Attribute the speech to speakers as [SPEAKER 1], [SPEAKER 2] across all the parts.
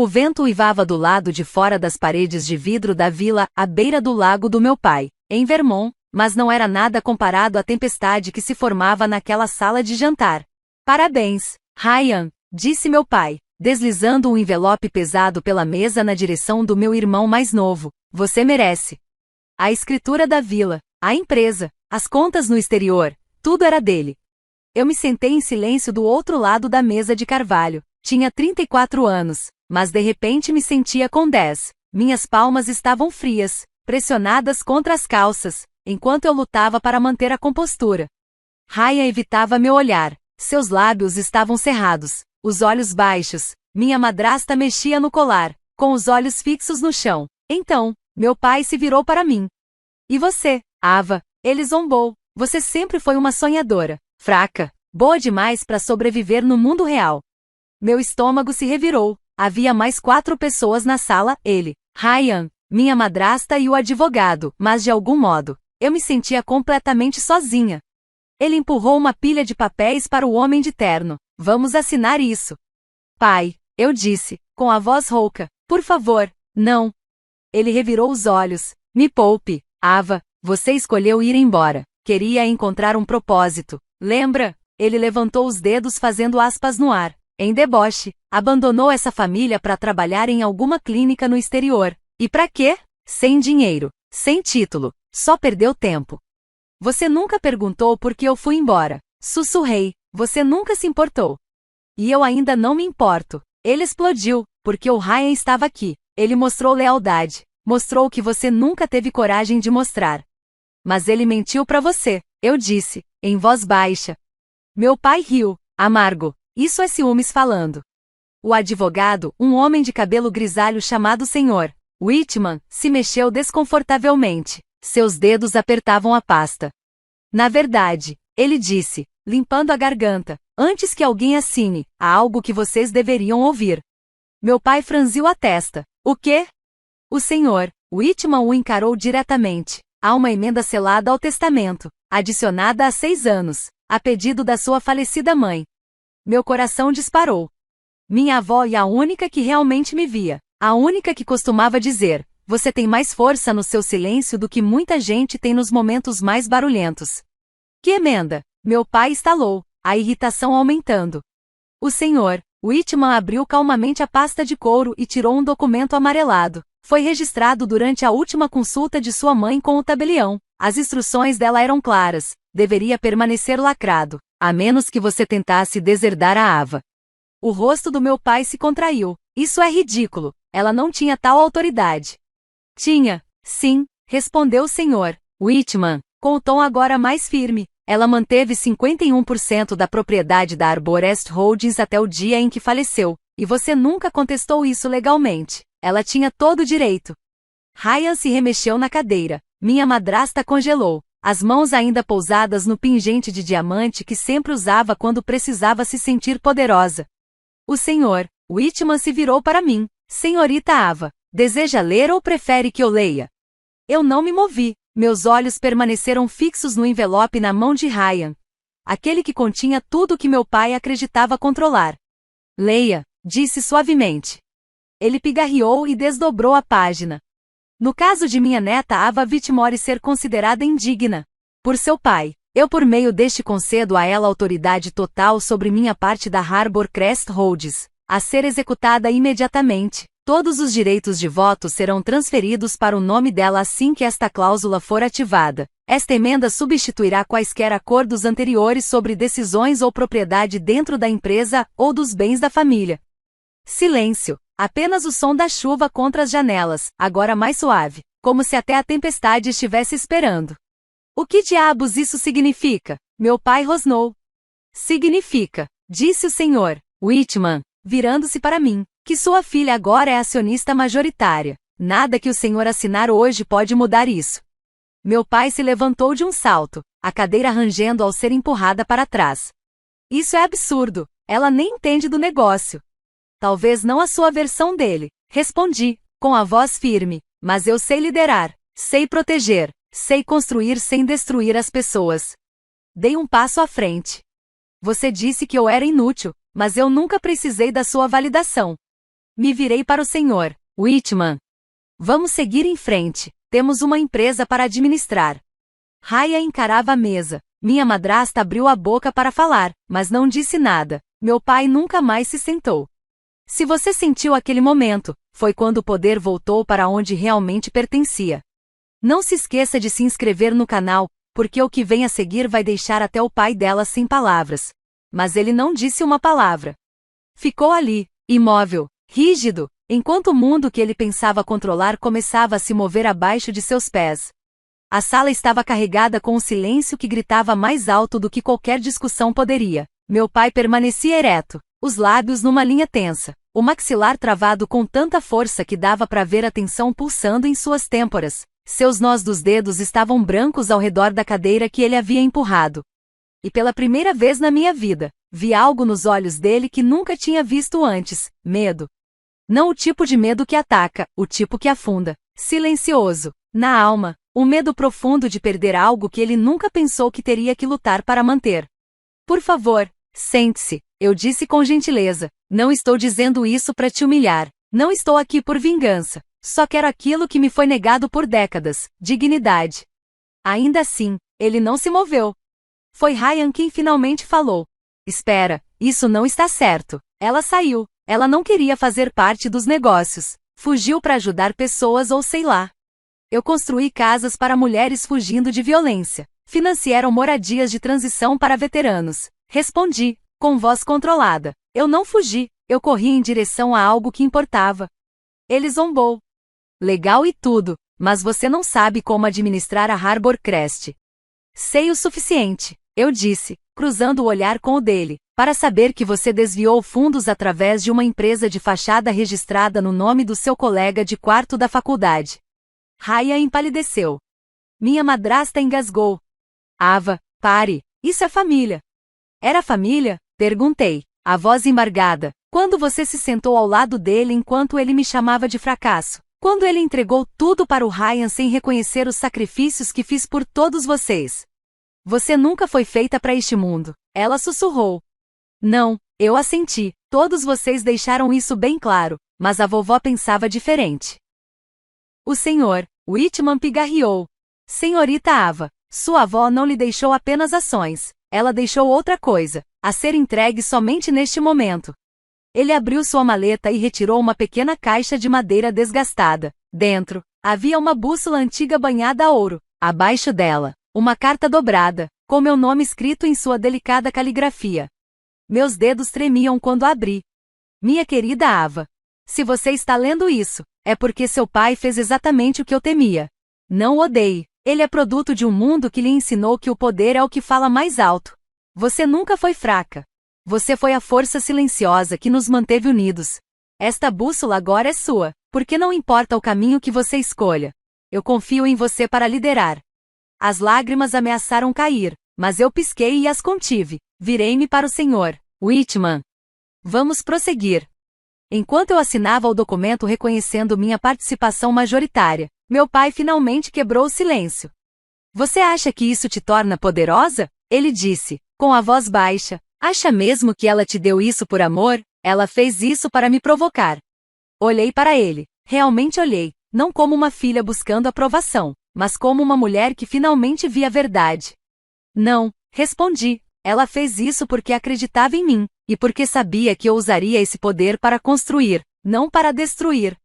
[SPEAKER 1] O vento uivava do lado de fora das paredes de vidro da vila, à beira do lago do meu pai, em Vermont, mas não era nada comparado à tempestade que se formava naquela sala de jantar. Parabéns, Ryan, disse meu pai, deslizando um envelope pesado pela mesa na direção do meu irmão mais novo. Você merece. A escritura da vila, a empresa, as contas no exterior, tudo era dele. Eu me sentei em silêncio do outro lado da mesa de carvalho. Tinha 34 anos, mas de repente me sentia com 10. Minhas palmas estavam frias, pressionadas contra as calças, enquanto eu lutava para manter a compostura. Ryan evitava meu olhar. Seus lábios estavam cerrados, os olhos baixos. Minha madrasta mexia no colar, com os olhos fixos no chão. Então, meu pai se virou para mim. E você, Ava? Ele zombou. Você sempre foi uma sonhadora, fraca, boa demais para sobreviver no mundo real. Meu estômago se revirou. Havia mais 4 pessoas na sala, ele, Ryan, minha madrasta e o advogado, mas de algum modo, eu me sentia completamente sozinha. Ele empurrou uma pilha de papéis para o homem de terno. Vamos assinar isso. Pai, eu disse, com a voz rouca, por favor, não. Ele revirou os olhos. Me poupe, Ava, você escolheu ir embora. Queria encontrar um propósito. Lembra? Ele levantou os dedos fazendo aspas no ar. Em deboche, abandonou essa família para trabalhar em alguma clínica no exterior. E para quê? Sem dinheiro, sem título, só perdeu tempo. Você nunca perguntou por que eu fui embora. Sussurrei, você nunca se importou. E eu ainda não me importo. Ele explodiu, porque o Ryan estava aqui. Ele mostrou lealdade, mostrou o que você nunca teve coragem de mostrar. Mas ele mentiu para você, eu disse, em voz baixa. Meu pai riu, amargo. Isso é ciúmes falando. O advogado, um homem de cabelo grisalho chamado Sr. Whitman, se mexeu desconfortavelmente. Seus dedos apertavam a pasta. Na verdade, ele disse, limpando a garganta, antes que alguém assine, há algo que vocês deveriam ouvir. Meu pai franziu a testa. O quê? O Sr. Whitman o encarou diretamente. Há uma emenda selada ao testamento, adicionada há 6 anos, a pedido da sua falecida mãe. Meu coração disparou. Minha avó e a única que realmente me via, a única que costumava dizer, você tem mais força no seu silêncio do que muita gente tem nos momentos mais barulhentos. Que emenda? Meu pai estalou, a irritação aumentando. O Sr. Whitman abriu calmamente a pasta de couro e tirou um documento amarelado. Foi registrado durante a última consulta de sua mãe com o tabelião. As instruções dela eram claras. Deveria permanecer lacrado, a menos que você tentasse deserdar a Ava. O rosto do meu pai se contraiu. Isso é ridículo. Ela não tinha tal autoridade. Tinha, sim, respondeu o Sr. Whitman, com o tom agora mais firme. Ela manteve 51% da propriedade da Arborest Holdings até o dia em que faleceu, e você nunca contestou isso legalmente. Ela tinha todo o direito. Ryan se remexeu na cadeira. Minha madrasta congelou, as mãos ainda pousadas no pingente de diamante que sempre usava quando precisava se sentir poderosa. O Sr. Whitman se virou para mim. Senhorita Ava, deseja ler ou prefere que eu leia? Eu não me movi. Meus olhos permaneceram fixos no envelope na mão de Ryan. Aquele que continha tudo o que meu pai acreditava controlar. Leia, disse suavemente. Ele pigarreou e desdobrou a página. No caso de minha neta Ava Whitmore ser considerada indigna por seu pai, eu por meio deste concedo a ela autoridade total sobre minha parte da Harbor Crest Holdings, a ser executada imediatamente. Todos os direitos de voto serão transferidos para o nome dela assim que esta cláusula for ativada. Esta emenda substituirá quaisquer acordos anteriores sobre decisões ou propriedade dentro da empresa ou dos bens da família. Silêncio. Apenas o som da chuva contra as janelas, agora mais suave, como se até a tempestade estivesse esperando. O que diabos isso significa? Meu pai rosnou. Significa, disse o Sr. Whitman, virando-se para mim, que sua filha agora é acionista majoritária. Nada que o senhor assinar hoje pode mudar isso. Meu pai se levantou de um salto, a cadeira rangendo ao ser empurrada para trás. Isso é absurdo, ela nem entende do negócio. Talvez não a sua versão dele, respondi, com a voz firme, mas eu sei liderar, sei proteger, sei construir sem destruir as pessoas. Dei um passo à frente. Você disse que eu era inútil, mas eu nunca precisei da sua validação. Me virei para o Sr. Whitman. Vamos seguir em frente. Temos uma empresa para administrar. Ryan encarava a mesa. Minha madrasta abriu a boca para falar, mas não disse nada. Meu pai nunca mais se sentou. Se você sentiu aquele momento, foi quando o poder voltou para onde realmente pertencia. Não se esqueça de se inscrever no canal, porque o que vem a seguir vai deixar até o pai dela sem palavras. Mas ele não disse uma palavra. Ficou ali, imóvel, rígido, enquanto o mundo que ele pensava controlar começava a se mover abaixo de seus pés. A sala estava carregada com um silêncio que gritava mais alto do que qualquer discussão poderia. Meu pai permanecia ereto, os lábios numa linha tensa, o maxilar travado com tanta força que dava para ver a tensão pulsando em suas têmporas. Seus nós dos dedos estavam brancos ao redor da cadeira que ele havia empurrado. E pela primeira vez na minha vida, vi algo nos olhos dele que nunca tinha visto antes: medo. Não o tipo de medo que ataca, o tipo que afunda, silencioso, na alma, o medo profundo de perder algo que ele nunca pensou que teria que lutar para manter. Por favor, sente-se, eu disse com gentileza. Não estou dizendo isso para te humilhar. Não estou aqui por vingança. Só quero aquilo que me foi negado por décadas: dignidade. Ainda assim, ele não se moveu. Foi Ryan quem finalmente falou. Espera, isso não está certo. Ela saiu. Ela não queria fazer parte dos negócios. Fugiu para ajudar pessoas ou sei lá. Eu construí casas para mulheres fugindo de violência. Financiaram moradias de transição para veteranos. Respondi, com voz controlada. Eu não fugi, eu corri em direção a algo que importava. Ele zombou. Legal e tudo, mas você não sabe como administrar a Harbor Crest. Sei o suficiente, eu disse, cruzando o olhar com o dele, para saber que você desviou fundos através de uma empresa de fachada registrada no nome do seu colega de quarto da faculdade. Ryan empalideceu. Minha madrasta engasgou. Ava, pare, isso é família. Era família? Perguntei, a voz embargada. Quando você se sentou ao lado dele enquanto ele me chamava de fracasso? Quando ele entregou tudo para o Ryan sem reconhecer os sacrifícios que fiz por todos vocês? Você nunca foi feita para este mundo, ela sussurrou. Não, eu assenti. Todos vocês deixaram isso bem claro, mas a vovó pensava diferente. O Sr. Whitman pigarreou. Senhorita Ava, sua avó não lhe deixou apenas ações, ela deixou outra coisa, a ser entregue somente neste momento. Ele abriu sua maleta e retirou uma pequena caixa de madeira desgastada. Dentro, havia uma bússola antiga banhada a ouro. Abaixo dela, uma carta dobrada, com meu nome escrito em sua delicada caligrafia. Meus dedos tremiam quando abri. Minha querida Ava, se você está lendo isso, é porque seu pai fez exatamente o que eu temia. Não o odeie. Ele é produto de um mundo que lhe ensinou que o poder é o que fala mais alto. Você nunca foi fraca. Você foi a força silenciosa que nos manteve unidos. Esta bússola agora é sua, porque não importa o caminho que você escolha. Eu confio em você para liderar. As lágrimas ameaçaram cair, mas eu pisquei e as contive. Virei-me para o Sr. Whitman. Vamos prosseguir. Enquanto eu assinava o documento reconhecendo minha participação majoritária, meu pai finalmente quebrou o silêncio. Você acha que isso te torna poderosa? Ele disse, com a voz baixa. Acha mesmo que ela te deu isso por amor? Ela fez isso para me provocar. Olhei para ele. Realmente olhei, não como uma filha buscando aprovação, mas como uma mulher que finalmente via a verdade. Não, respondi. Ela fez isso porque acreditava em mim, e porque sabia que eu usaria esse poder para construir, não para destruir.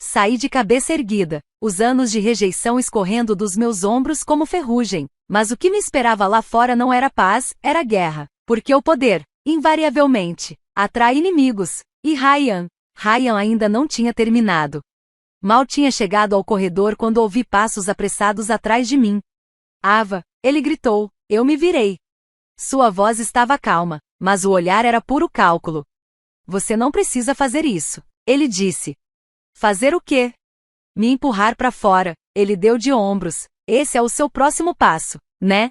[SPEAKER 1] Saí de cabeça erguida, os anos de rejeição escorrendo dos meus ombros como ferrugem, mas o que me esperava lá fora não era paz, era guerra, porque o poder, invariavelmente, atrai inimigos. E Ryan ainda não tinha terminado. Mal tinha chegado ao corredor quando ouvi passos apressados atrás de mim. Ava, ele gritou, eu me virei. Sua voz estava calma, mas o olhar era puro cálculo. Você não precisa fazer isso, ele disse. Fazer o quê? Me empurrar para fora, ele deu de ombros. Esse é o seu próximo passo, né?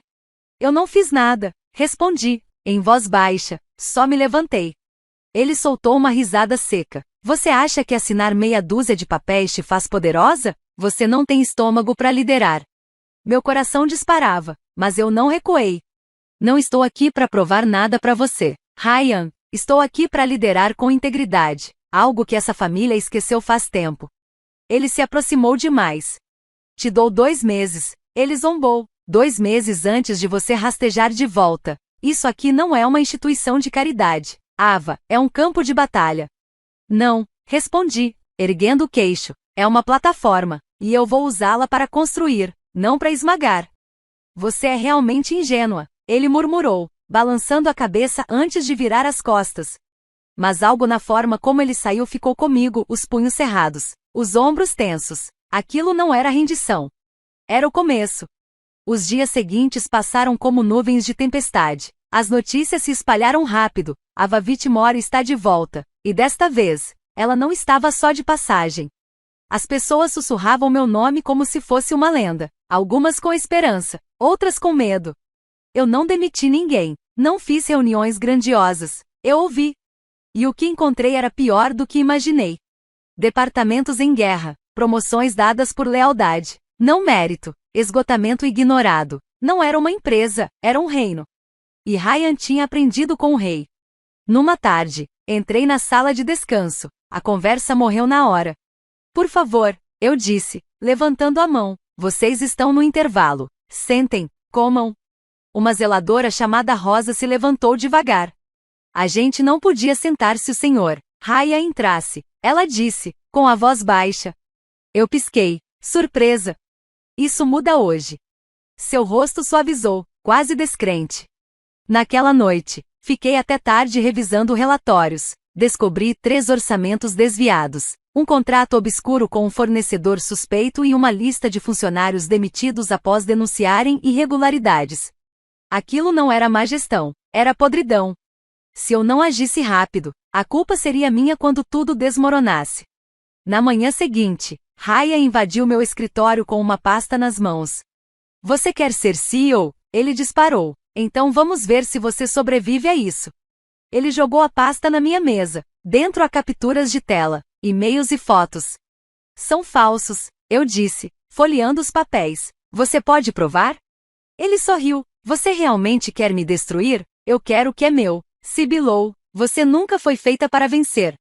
[SPEAKER 1] Eu não fiz nada, respondi, em voz baixa, só me levantei. Ele soltou uma risada seca. Você acha que assinar meia dúzia de papéis te faz poderosa? Você não tem estômago para liderar. Meu coração disparava, mas eu não recuei. Não estou aqui para provar nada para você, Ryan. Estou aqui para liderar com integridade. Algo que essa família esqueceu faz tempo. Ele se aproximou demais. Te dou 2 meses, ele zombou. 2 meses antes de você rastejar de volta. Isso aqui não é uma instituição de caridade. Ava, é um campo de batalha. Não, respondi, erguendo o queixo. É uma plataforma, e eu vou usá-la para construir, não para esmagar. Você é realmente ingênua, ele murmurou, balançando a cabeça antes de virar as costas. Mas algo na forma como ele saiu ficou comigo, os punhos cerrados, os ombros tensos. Aquilo não era rendição. Era o começo. Os dias seguintes passaram como nuvens de tempestade. As notícias se espalharam rápido. Ava Whitmore está de volta. E desta vez, ela não estava só de passagem. As pessoas sussurravam meu nome como se fosse uma lenda. Algumas com esperança, outras com medo. Eu não demiti ninguém. Não fiz reuniões grandiosas. Eu ouvi. E o que encontrei era pior do que imaginei. Departamentos em guerra. Promoções dadas por lealdade. Não mérito. Esgotamento ignorado. Não era uma empresa, era um reino. E Ryan tinha aprendido com o rei. Numa tarde, entrei na sala de descanso. A conversa morreu na hora. Por favor, eu disse, levantando a mão. Vocês estão no intervalo. Sentem, comam. Uma zeladora chamada Rosa se levantou devagar. A gente não podia sentar se o senhor Ryan entrasse, ela disse, com a voz baixa. Eu pisquei, surpresa. Isso muda hoje. Seu rosto suavizou, quase descrente. Naquela noite, fiquei até tarde revisando relatórios. Descobri 3 orçamentos desviados, um contrato obscuro com um fornecedor suspeito e uma lista de funcionários demitidos após denunciarem irregularidades. Aquilo não era má gestão, era podridão. Se eu não agisse rápido, a culpa seria minha quando tudo desmoronasse. Na manhã seguinte, Ryan invadiu meu escritório com uma pasta nas mãos. Você quer ser CEO? Ele disparou. Então vamos ver se você sobrevive a isso. Ele jogou a pasta na minha mesa. Dentro há capturas de tela, e-mails e fotos. São falsos, eu disse, folheando os papéis. Você pode provar? Ele sorriu. Você realmente quer me destruir? Eu quero o que é meu. Sibilou. Você nunca foi feita para vencer.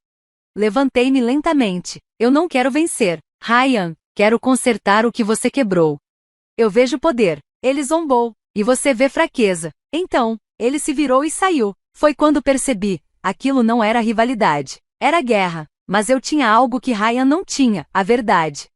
[SPEAKER 1] Levantei-me lentamente. Eu não quero vencer. Ryan, quero consertar o que você quebrou. Eu vejo poder. Ele zombou. E você vê fraqueza. Então, ele se virou e saiu. Foi quando percebi. Aquilo não era rivalidade. Era guerra. Mas eu tinha algo que Ryan não tinha, a verdade.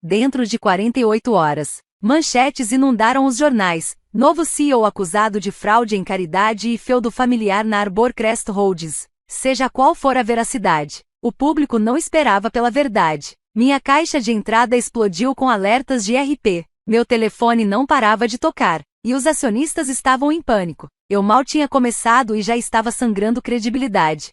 [SPEAKER 1] Dentro de 48 horas, manchetes inundaram os jornais. Novo CEO acusado de fraude em caridade e feudo familiar na Arborcrest Holdings. Seja qual for a veracidade, o público não esperava pela verdade. Minha caixa de entrada explodiu com alertas de RP. Meu telefone não parava de tocar. E os acionistas estavam em pânico. Eu mal tinha começado e já estava sangrando credibilidade.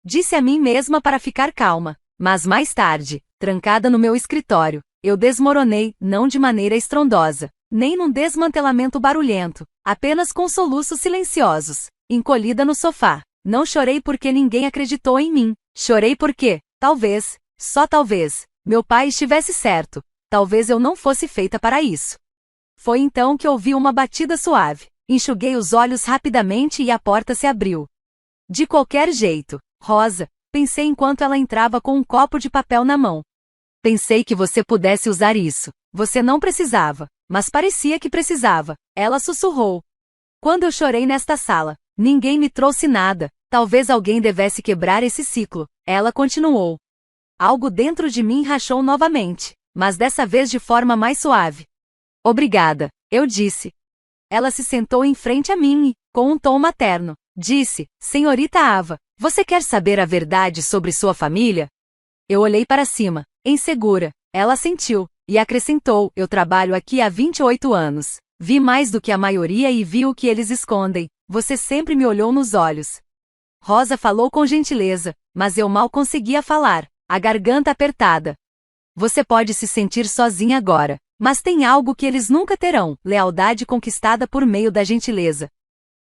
[SPEAKER 1] Disse a mim mesma para ficar calma. Mas mais tarde, trancada no meu escritório, eu desmoronei, não de maneira estrondosa, nem num desmantelamento barulhento, apenas com soluços silenciosos, encolhida no sofá. Não chorei porque ninguém acreditou em mim. Chorei porque, talvez, só talvez, meu pai estivesse certo. Talvez eu não fosse feita para isso. Foi então que ouvi uma batida suave. Enxuguei os olhos rapidamente e a porta se abriu. De qualquer jeito, Rosa, pensei enquanto ela entrava com um copo de papel na mão. Pensei que você pudesse usar isso. Você não precisava, mas parecia que precisava. Ela sussurrou. Quando eu chorei nesta sala, ninguém me trouxe nada. Talvez alguém devesse quebrar esse ciclo. Ela continuou. Algo dentro de mim rachou novamente, mas dessa vez de forma mais suave. Obrigada, eu disse. Ela se sentou em frente a mim e, com um tom materno, disse, Senhorita Ava, você quer saber a verdade sobre sua família? Eu olhei para cima, insegura. Ela assentiu, e acrescentou, eu trabalho aqui há 28 anos. Vi mais do que a maioria e vi o que eles escondem. Você sempre me olhou nos olhos. Rosa falou com gentileza, mas eu mal conseguia falar, a garganta apertada. Você pode se sentir sozinha agora. Mas tem algo que eles nunca terão, lealdade conquistada por meio da gentileza.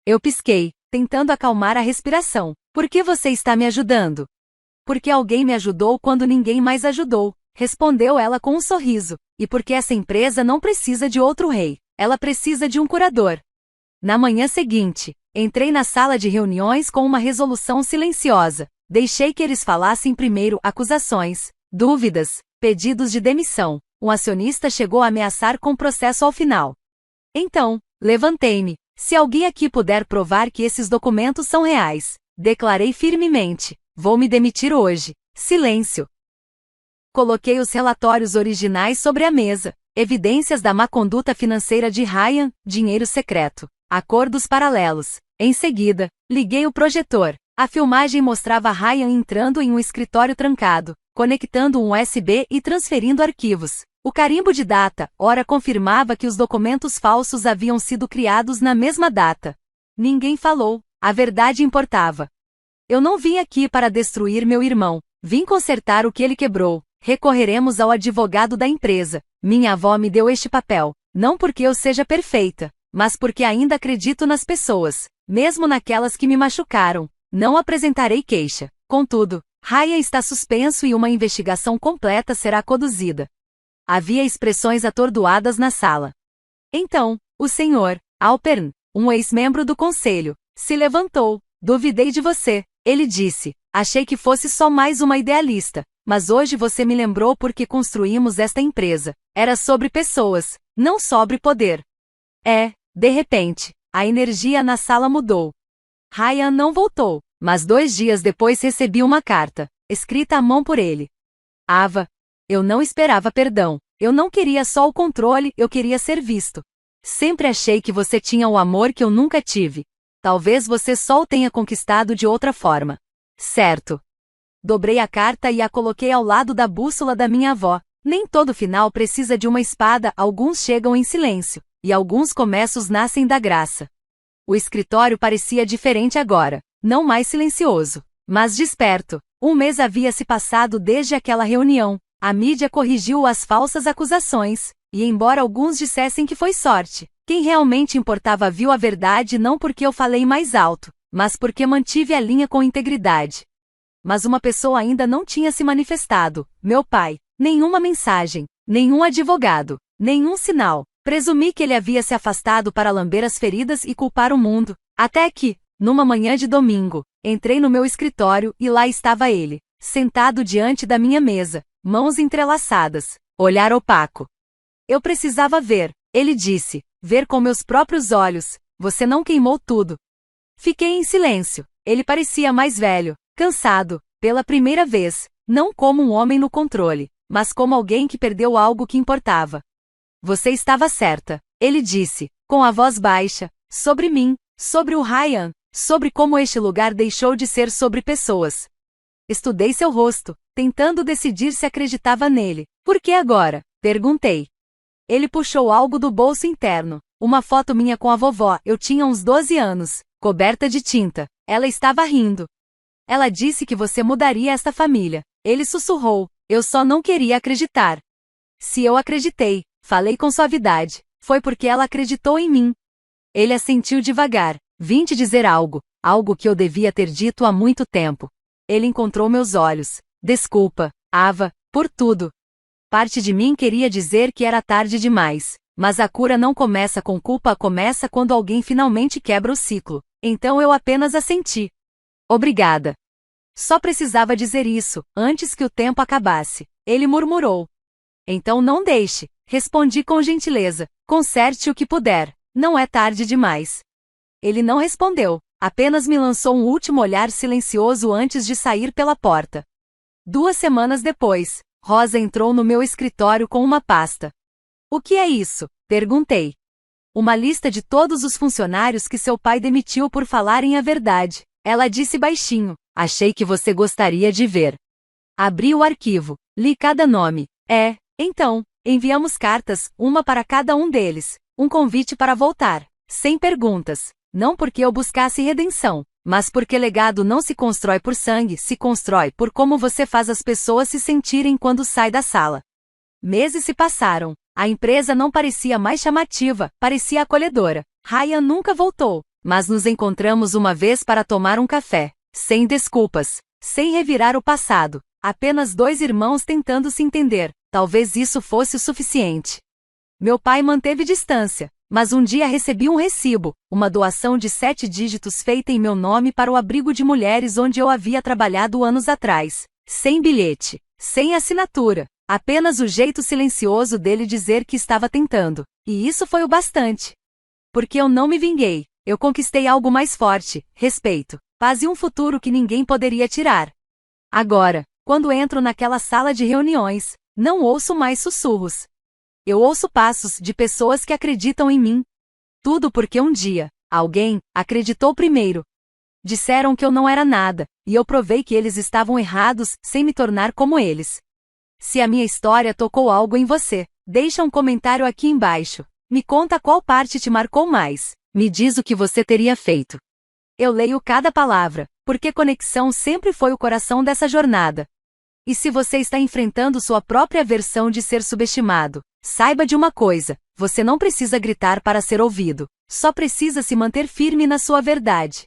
[SPEAKER 1] Eu pisquei, tentando acalmar a respiração. Por que você está me ajudando? Porque alguém me ajudou quando ninguém mais ajudou, respondeu ela com um sorriso. E porque essa empresa não precisa de outro rei, ela precisa de um curador. Na manhã seguinte, entrei na sala de reuniões com uma resolução silenciosa. Deixei que eles falassem primeiro, acusações, dúvidas, pedidos de demissão. Um acionista chegou a ameaçar com processo ao final. Então, levantei-me. Se alguém aqui puder provar que esses documentos são reais, declarei firmemente, vou me demitir hoje. Silêncio. Coloquei os relatórios originais sobre a mesa. Evidências da má conduta financeira de Ryan, dinheiro secreto, acordos paralelos. Em seguida, liguei o projetor. A filmagem mostrava Ryan entrando em um escritório trancado, conectando um USB e transferindo arquivos. O carimbo de data, ora confirmava que os documentos falsos haviam sido criados na mesma data. Ninguém falou, a verdade importava. Eu não vim aqui para destruir meu irmão, vim consertar o que ele quebrou. Recorreremos ao advogado da empresa. Minha avó me deu este papel, não porque eu seja perfeita, mas porque ainda acredito nas pessoas, mesmo naquelas que me machucaram. Não apresentarei queixa. Contudo, Ryan está suspenso e uma investigação completa será conduzida. Havia expressões atordoadas na sala. Então, o Sr. Alpern, um ex-membro do conselho, se levantou. Duvidei de você, ele disse. Achei que fosse só mais uma idealista, mas hoje você me lembrou porque construímos esta empresa. Era sobre pessoas, não sobre poder. De repente, a energia na sala mudou. Ryan não voltou, mas 2 dias depois recebi uma carta, escrita à mão por ele. Ava, eu não esperava perdão. Eu não queria só o controle, eu queria ser visto. Sempre achei que você tinha o amor que eu nunca tive. Talvez você só o tenha conquistado de outra forma. Certo. Dobrei a carta e a coloquei ao lado da bússola da minha avó. Nem todo final precisa de uma espada, alguns chegam em silêncio, e alguns começos nascem da graça. O escritório parecia diferente agora, não mais silencioso, mas desperto. 1 mês havia se passado desde aquela reunião. A mídia corrigiu as falsas acusações, e embora alguns dissessem que foi sorte, quem realmente importava viu a verdade não porque eu falei mais alto, mas porque mantive a linha com integridade. Mas uma pessoa ainda não tinha se manifestado, meu pai. Nenhuma mensagem, nenhum advogado, nenhum sinal. Presumi que ele havia se afastado para lamber as feridas e culpar o mundo, até que, numa manhã de domingo, entrei no meu escritório e lá estava ele, sentado diante da minha mesa, mãos entrelaçadas, olhar opaco. Eu precisava ver, ele disse, ver com meus próprios olhos. Você não queimou tudo. Fiquei em silêncio. Ele parecia mais velho, cansado, pela primeira vez, não como um homem no controle, mas como alguém que perdeu algo que importava. Você estava certa, ele disse, com a voz baixa, sobre mim, sobre o Ryan, sobre como este lugar deixou de ser sobre pessoas. Estudei seu rosto, tentando decidir se acreditava nele. Por que agora? Perguntei. Ele puxou algo do bolso interno, uma foto minha com a vovó. Eu tinha uns 12 anos, coberta de tinta. Ela estava rindo. Ela disse que você mudaria esta família. Ele sussurrou. Eu só não queria acreditar. Se eu acreditei, falei com suavidade, foi porque ela acreditou em mim. Ele assentiu devagar. Vim te dizer algo, algo que eu devia ter dito há muito tempo. Ele encontrou meus olhos. Desculpa, Ava, por tudo. Parte de mim queria dizer que era tarde demais, mas a cura não começa com culpa, começa quando alguém finalmente quebra o ciclo. Então eu apenas assenti. Obrigada. Só precisava dizer isso, antes que o tempo acabasse. Ele murmurou. Então não deixe, respondi com gentileza. Conserte o que puder, não é tarde demais. Ele não respondeu, apenas me lançou um último olhar silencioso antes de sair pela porta. 2 semanas depois, Rosa entrou no meu escritório com uma pasta. O que é isso? Perguntei. Uma lista de todos os funcionários que seu pai demitiu por falarem a verdade. Ela disse baixinho. Achei que você gostaria de ver. Abri o arquivo, li cada nome. Então, enviamos cartas, uma para cada um deles, um convite para voltar, sem perguntas. Não porque eu buscasse redenção, mas porque legado não se constrói por sangue, se constrói por como você faz as pessoas se sentirem quando sai da sala. Meses se passaram. A empresa não parecia mais chamativa, parecia acolhedora. Ryan nunca voltou, mas nos encontramos uma vez para tomar um café. Sem desculpas, sem revirar o passado, apenas 2 irmãos tentando se entender. Talvez isso fosse o suficiente. Meu pai manteve distância, Mas um dia recebi um recibo, uma doação de 7 dígitos feita em meu nome para o abrigo de mulheres onde eu havia trabalhado anos atrás. Sem bilhete, sem assinatura, apenas o jeito silencioso dele dizer que estava tentando. E isso foi o bastante. Porque eu não me vinguei, eu conquistei algo mais forte, respeito, paz e um futuro que ninguém poderia tirar. Agora, quando entro naquela sala de reuniões, não ouço mais sussurros. Eu ouço passos de pessoas que acreditam em mim. Tudo porque um dia, alguém acreditou primeiro. Disseram que eu não era nada, e eu provei que eles estavam errados sem me tornar como eles. Se a minha história tocou algo em você, deixa um comentário aqui embaixo. Me conta qual parte te marcou mais. Me diz o que você teria feito. Eu leio cada palavra, porque conexão sempre foi o coração dessa jornada. E se você está enfrentando sua própria versão de ser subestimado, saiba de uma coisa: você não precisa gritar para ser ouvido, só precisa se manter firme na sua verdade.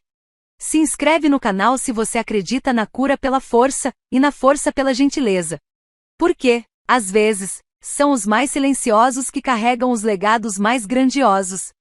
[SPEAKER 1] Se inscreve no canal se você acredita na cura pela força, e na força pela gentileza. Porque, às vezes, são os mais silenciosos que carregam os legados mais grandiosos.